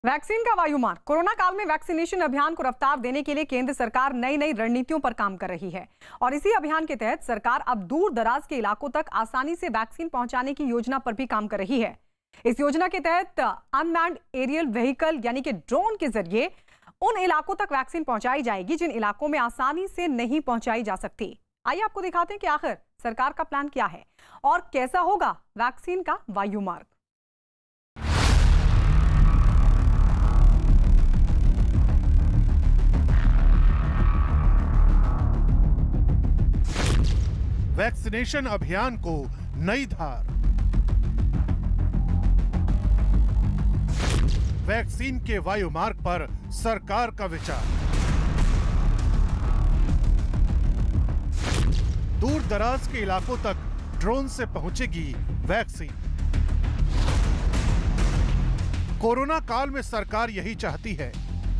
Vaccine का वायुमार्ग। Corona काल में वैक्सीनेशन अभियान को रफ्तार देने के लिए केंद्र सरकार नई नई रणनीतियों पर काम कर रही है और इसी अभियान के तहत सरकार अब दूर दराज के इलाकों तक आसानी से वैक्सीन पहुंचाने की योजना पर भी काम कर रही है। इस योजना के तहत अनमैन्ड एरियल व्हीकल यानी कि ड्रोन के जरिए उन इलाकों तक वैक्सीन पहुंचाई जाएगी जिन इलाकों में आसानी से नहीं पहुंचाई जा सकती। आइए आपको दिखाते हैं कि आखिर सरकार का प्लान क्या है और कैसा होगा वैक्सीन का वायुमार्ग। वैक्सीनेशन अभियान को नई धार। वैक्सीन के वायुमार्ग पर सरकार का विचार। दूर दराज के इलाकों तक ड्रोन से पहुंचेगी वैक्सीन। कोरोना काल में सरकार यही चाहती है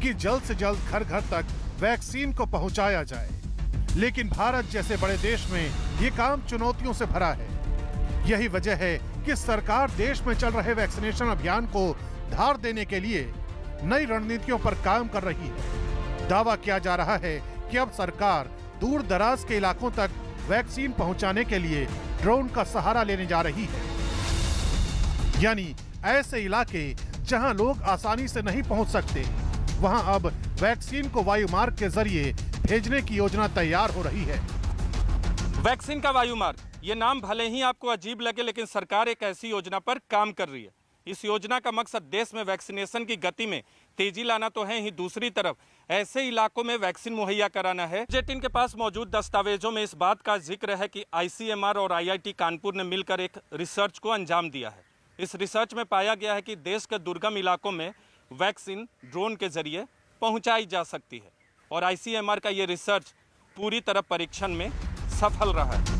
कि जल्द से जल्द घर घर तक वैक्सीन को पहुंचाया जाए, लेकिन भारत जैसे बड़े देश में ये काम चुनौतियों से भरा है। यही वजह है कि सरकार देश में चल रहे वैक्सीनेशन अभियान को धार देने के लिए नई रणनीतियों पर काम कर रही है। दावा किया जा रहा है कि अब सरकार दूर दराज के इलाकों तक वैक्सीन पहुंचाने के लिए ड्रोन का सहारा लेने जा रही है। यानी ऐसे इलाके जहां लोग आसानी से नहीं पहुंच सकते, वहां अब वैक्सीन को वायुमार्ग के जरिए भेजने की योजना तैयार हो रही है। वैक्सीन का वायुमार्ग, ये नाम भले ही आपको अजीब लगे, लेकिन सरकार एक ऐसी योजना पर काम कर रही है। इस योजना का मकसद देश में वैक्सीनेशन की गति में तेजी लाना तो है ही, दूसरी तरफ ऐसे इलाकों में वैक्सीन मुहैया कराना है। जेटिन के पास मौजूद दस्तावेजों में इस बात का जिक्र है कि ICMR और IIT कानपुर ने मिलकर एक रिसर्च को अंजाम दिया है। इस रिसर्च में पाया गया है कि देश के दुर्गम इलाकों में वैक्सीन ड्रोन के जरिए पहुंचाई जा सकती है और ICMR का ये रिसर्च पूरी तरह परीक्षण में सफल रहा है।